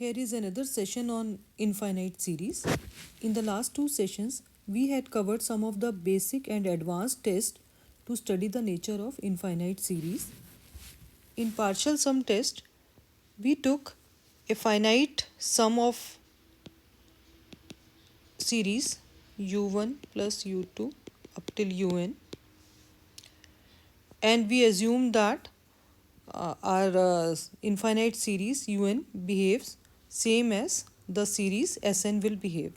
Here is another session on infinite series. In the last two sessions, we had covered some of the basic and advanced tests to study the nature of infinite series. In partial sum test, we took a finite sum of series u1 plus u2 up till un, and we assumed that our infinite series un behaves same as the series Sn will behave.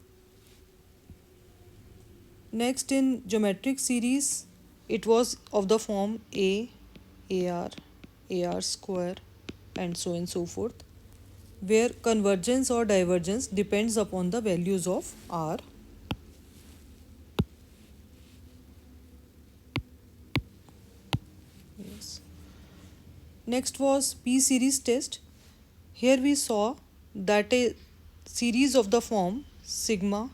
Next, in geometric series, it was of the form A, AR, AR square, and so on and so forth, where convergence or divergence depends upon the values of R. Yes. Next was P series test. Here we saw that a series of the form sigma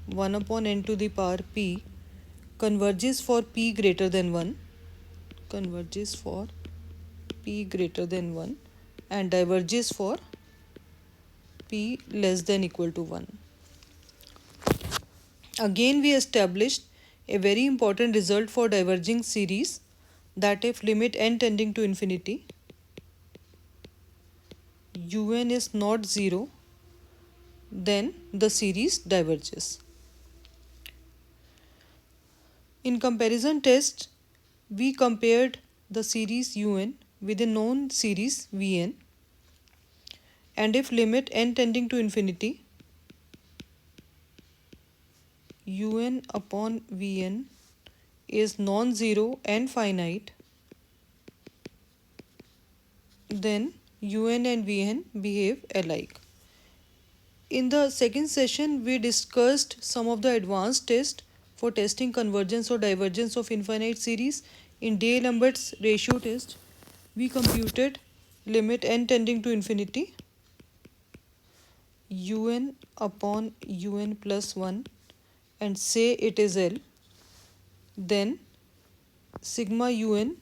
1 upon n to the power p converges for p greater than 1, converges for p greater than 1, and diverges for p less than equal to 1. Again, we established a very important result for diverging series, that if limit n tending to infinity un is not 0, then the series diverges. In comparison test, we compared the series un with a known series vn, and if limit n tending to infinity un upon vn is non-zero and finite, then un and vn behave alike. In the second session, we discussed some of the advanced tests for testing convergence or divergence of infinite series. In D'Alembert's ratio test, we computed limit n tending to infinity un upon un plus 1 and say it is L. Then sigma un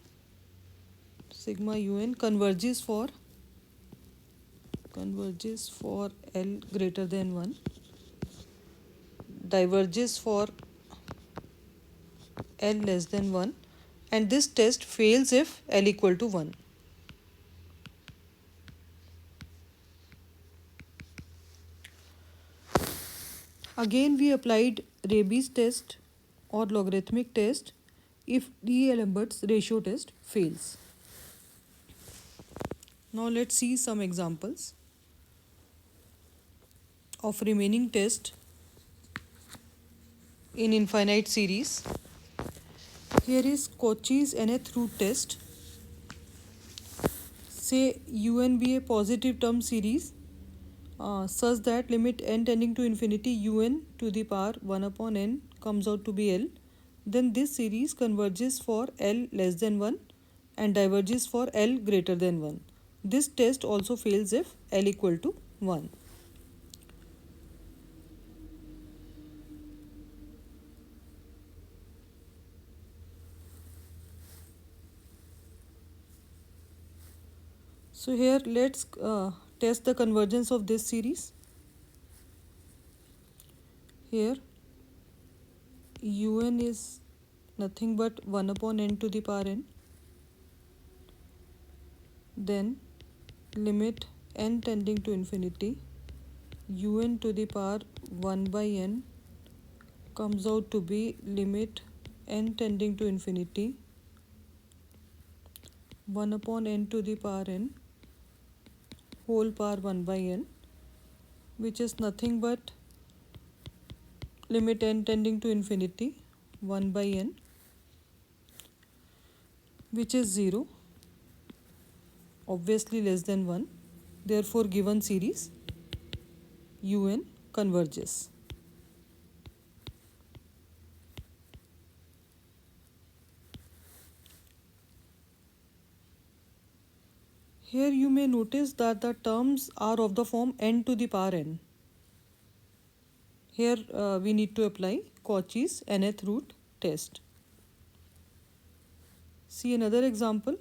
converges for L greater than 1, diverges for L less than 1, and this test fails if L equal to 1. Again, we applied Rabi's test or logarithmic test if D'Alembert's ratio test fails. Now let's see some examples of remaining test in infinite series. Here is Cauchy's nth root test. Say un be a positive term series such that limit n tending to infinity un to the power 1 upon n comes out to be L. Then this series converges for L less than 1 and diverges for L greater than 1. This test also fails if L equal to 1. So here let's test the convergence of this series. Here un is nothing but 1 upon n to the power n. Then limit n tending to infinity un to the power 1 by n comes out to be limit n tending to infinity 1 upon n to the power n whole power 1 by n, which is nothing but limit n tending to infinity 1 by n, which is 0, obviously less than 1. Therefore, given series un converges. Here you may notice that the terms are of the form n to the power n. Here we need to apply Cauchy's nth root test. See another example.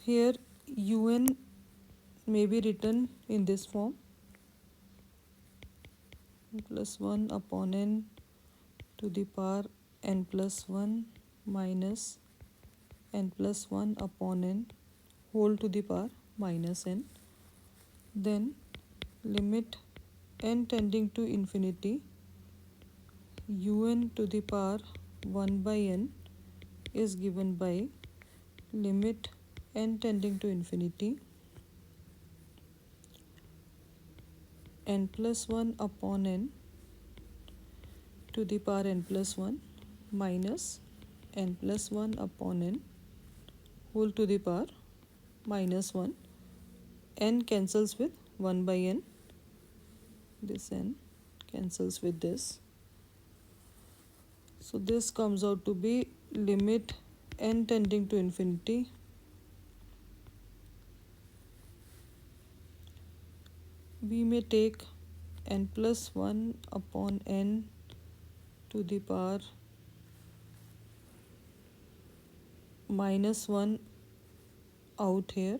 Here un may be written in this form: plus 1 upon n to the power n plus 1 minus n plus 1 upon n whole to the power minus n. Then limit n tending to infinity un to the power 1 by n is given by limit n tending to infinity n plus 1 upon n to the power n plus 1 minus n plus 1 upon n whole to the power minus 1. N cancels with 1 by n. This n cancels with this. So this comes out to be limit n tending to infinity we may take n plus 1 upon n to the power minus 1 out here,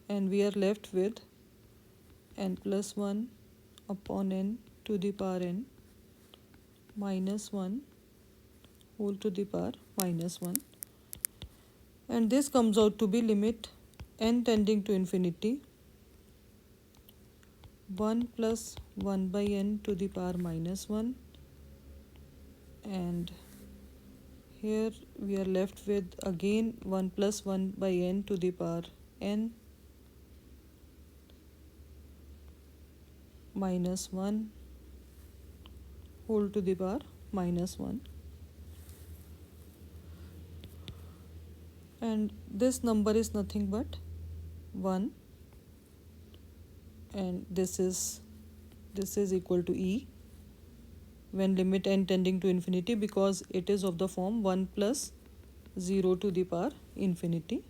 and we are left with n plus 1 upon n to the power n minus 1 whole to the power minus 1, and this comes out to be limit n tending to infinity 1 plus 1 by n to the power minus 1, and here we are left with again 1 plus 1 by n to the power n minus 1 whole to the power minus 1, and this number is nothing but 1, and this is equal to e when limit n tending to infinity, because it is of the form 1 plus 0 to the power infinity.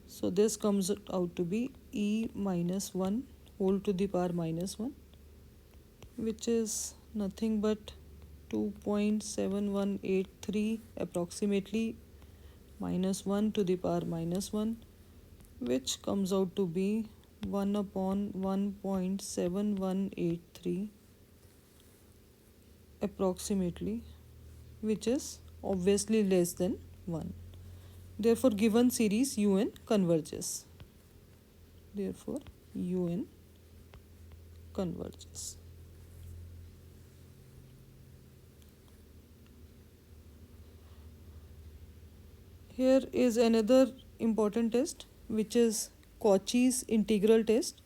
So this comes out to be e minus 1 whole to the power minus 1, which is nothing but 2.7183 approximately minus 1 to the power minus 1, which comes out to be 1 upon 1.7183 approximately, which is obviously less than 1. Therefore given series un converges. Therefore un converges. Here is another important test, which is Cauchy's integral test.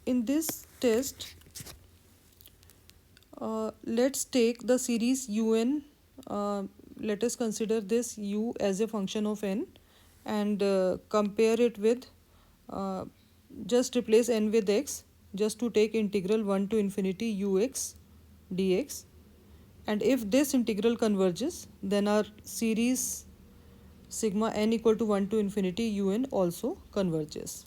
In this test, let's take the series un. Let us consider this u as a function of n, and compare it with just replace n with x, just to take integral 1 to infinity ux dx, and if this integral converges, then our series sigma n equal to 1 to infinity un also converges.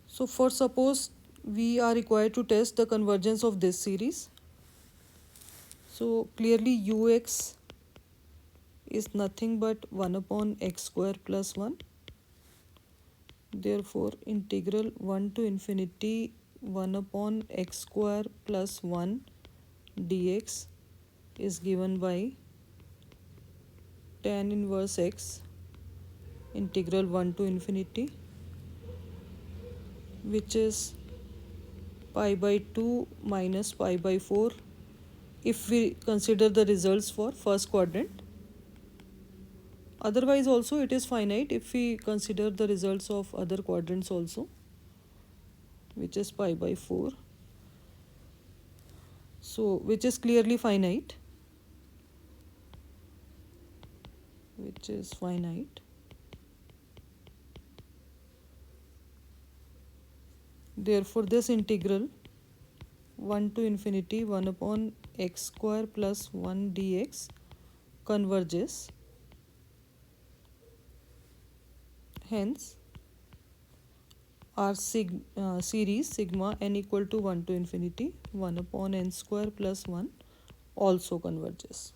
So for suppose we are required to test the convergence of this series. So clearly ux is nothing but 1 upon x square plus 1. Therefore integral 1 to infinity 1 upon x square plus 1 dx is given by tan inverse x integral 1 to infinity, which is pi by 2 minus pi by 4 if we consider the results for first quadrant. Otherwise also it is finite if we consider the results of other quadrants also, which is pi by 4. So which is clearly finite, which is finite. Therefore this integral 1 to infinity 1 upon x square plus 1 dx converges. Hence our series sigma n equal to 1 to infinity 1 upon n square plus 1 also converges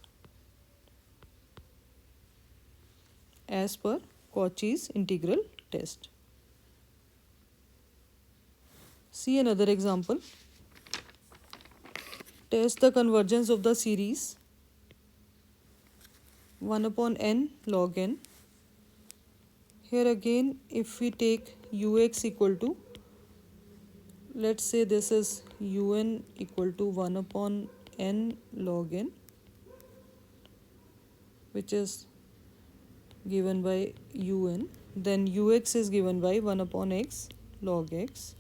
as per Cauchy's integral test. See another example. Test the convergence of the series 1 upon n log n. Here again, if we take ux equal to, let's say this is un equal to 1 upon n log n, which is given by un, then ux is given by 1 upon x log x.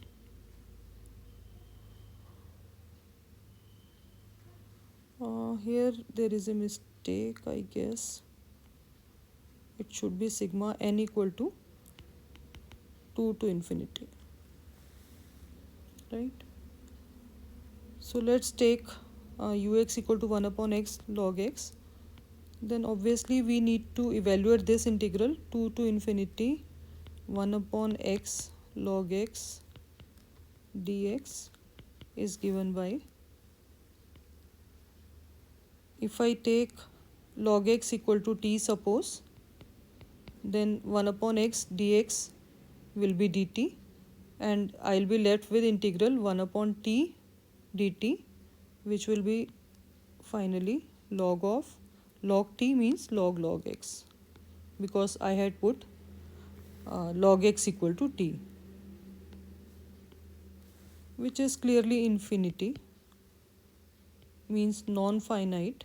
Here there is a mistake, I guess. It should be sigma n equal to 2 to infinity, right? So let's take ux equal to 1 upon x log x. Then obviously we need to evaluate this integral 2 to infinity 1 upon x log x dx is given by, if I take log x equal to t suppose, then 1 upon x dx will be dt, and I'll be left with integral 1 upon t dt, which will be finally log of, log t means log x, because I had put log x equal to t, which is clearly infinity, means non-finite.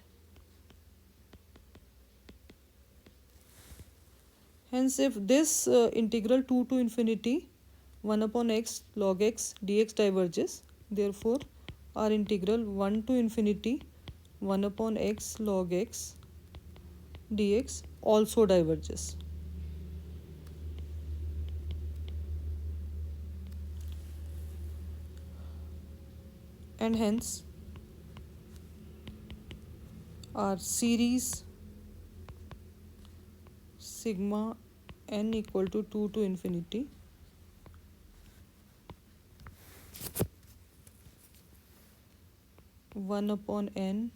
Hence, if this integral 2 to infinity 1 upon x log x dx diverges, therefore our integral 1 to infinity 1 upon x log x dx also diverges. And hence our series sigma n equal to 2 to infinity one upon n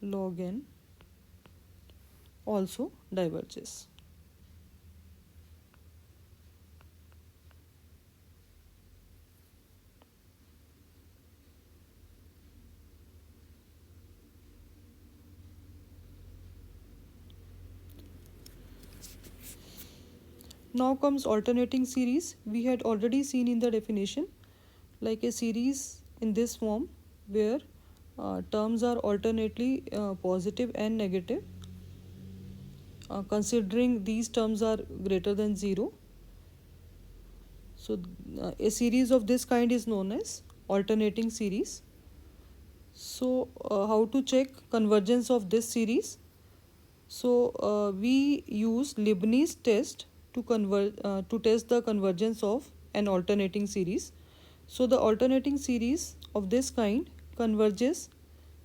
log n also diverges. Now comes alternating series. We had already seen in the definition, like a series in this form where terms are alternately positive and negative, considering these terms are greater than 0. So a series of this kind is known as alternating series. So how to check convergence of this series? So we use Leibniz test to test the convergence of an alternating series. So the alternating series of this kind converges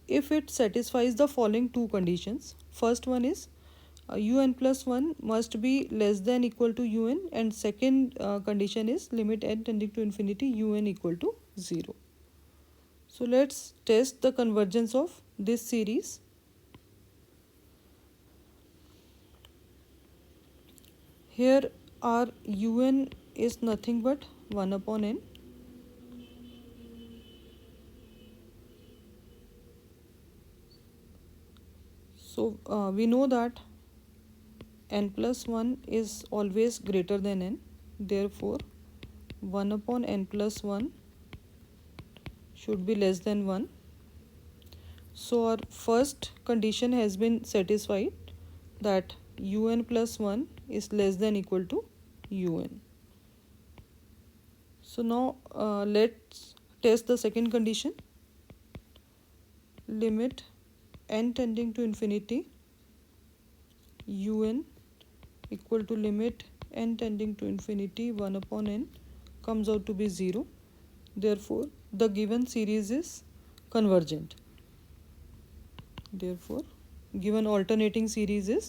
if it satisfies the following two conditions. First one is un plus 1 must be less than equal to un, and second condition is limit n tending to infinity un equal to 0. So let's test the convergence of this series. Here our un is nothing but 1 upon n. So we know that n plus 1 is always greater than n. Therefore 1 upon n plus 1 should be less than 1. So our first condition has been satisfied, that un plus 1 is less than equal to un. So now let's test the second condition. Limit n tending to infinity un equal to limit n tending to infinity 1 upon n comes out to be 0. Therefore the given series is convergent. Therefore given alternating series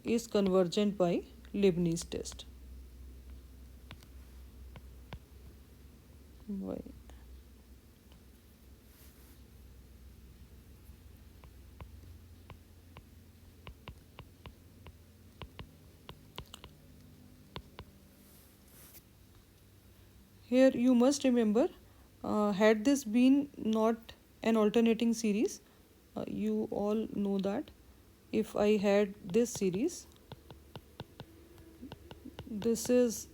is convergent by Leibniz test. y. Here you must remember, had this been not an alternating series, you all know that if I had this series, this is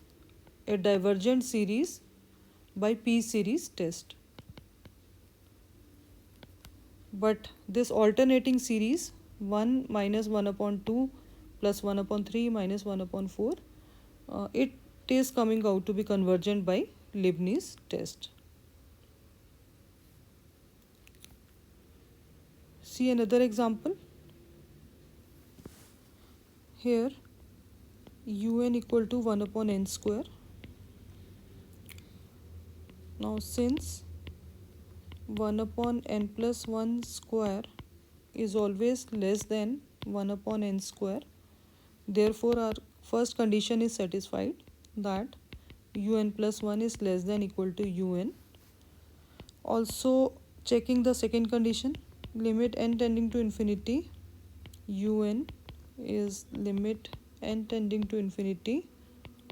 a divergent series by P series test. But this alternating series 1 minus 1 upon 2 plus 1 upon 3 minus 1 upon 4, it is coming out to be convergent by Leibniz test. See another example. Here un equal to 1 upon n square. Now since 1 upon n plus 1 square is always less than 1 upon n square, therefore our first condition is satisfied, that un plus 1 is less than equal to un. Also checking the second condition, limit n tending to infinity, un is limit n tending to infinity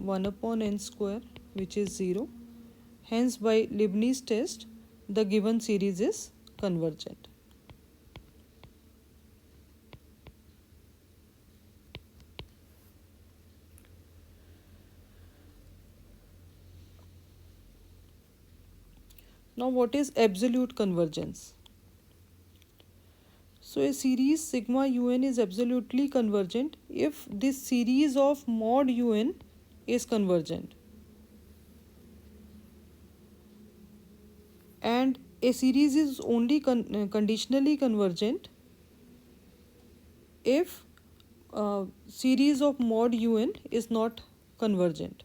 1 upon n square, which is 0. Hence by Leibniz test the given series is convergent. Now what is absolute convergence? So a series sigma un is absolutely convergent if this series of mod un is convergent. And a series is only conditionally convergent if series of mod un is not convergent.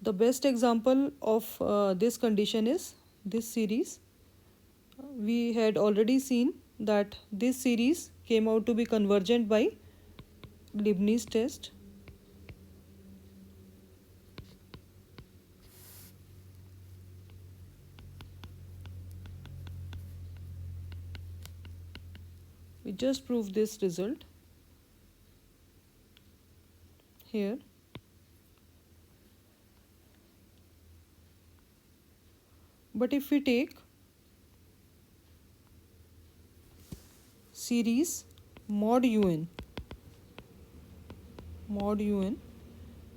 The best example of this condition is this series. We had already seen that this series came out to be convergent by Leibniz test. We just proved this result here. But if we take series mod un,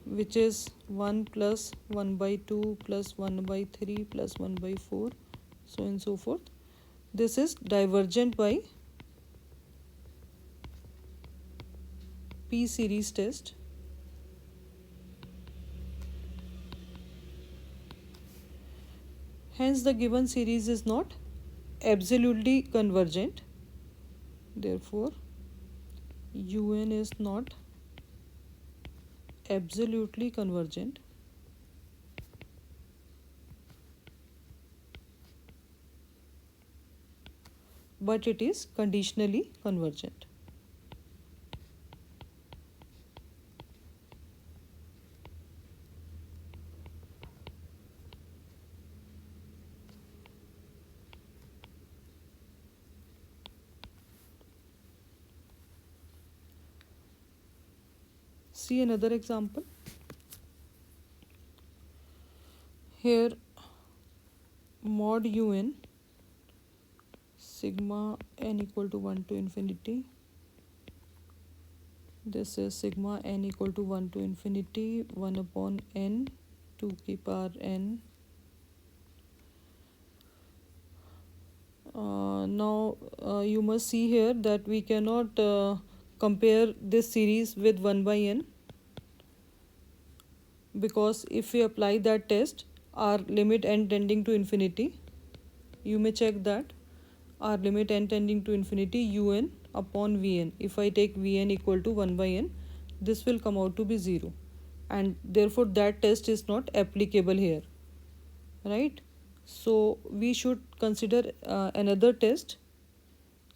which is 1 plus 1 by 2 plus 1 by 3 plus 1 by 4, so on and so forth, this is divergent by P series test. Hence the given series is not absolutely convergent. Therefore un is not absolutely convergent, but it is conditionally convergent. See another example. Here mod un sigma n equal to 1 to infinity. This is sigma n equal to 1 to infinity 1 upon n 2 की power n. Now you must see here that we cannot compare this series with 1 by n, because if we apply that test, our limit n tending to infinity, you may check that our limit n tending to infinity un upon vn, if I take vn equal to 1 by n, this will come out to be 0, and therefore that test is not applicable here, right? So we should consider another test.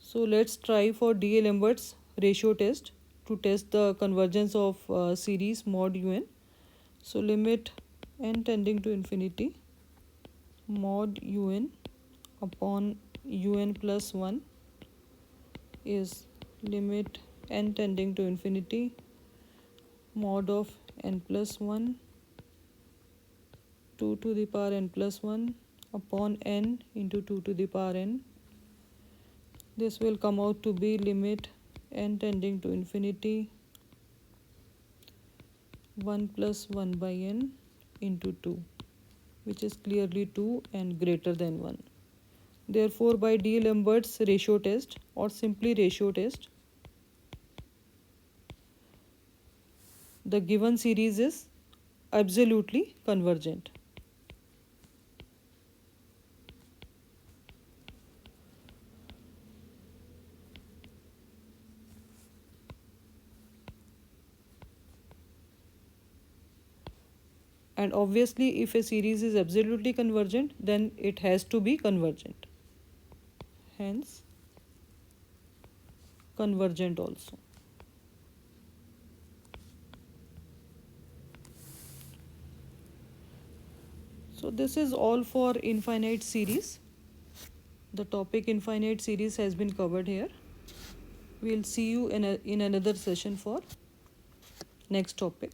So let's try for D'Alembert's ratio test to test the convergence of series mod un. So limit n tending to infinity mod un upon un plus 1 is limit n tending to infinity mod of n plus 1 2 to the power n plus 1 upon n into 2 to the power n. This will come out to be limit n tending to infinity 1 plus 1 by n into 2, which is clearly 2 and greater than 1. Therefore, by D'Alembert's ratio test or simply ratio test, the given series is absolutely convergent. And obviously, if a series is absolutely convergent, then it has to be convergent. Hence, convergent also. So this is all for infinite series. The topic infinite series has been covered here. We'll see you in another session for next topic.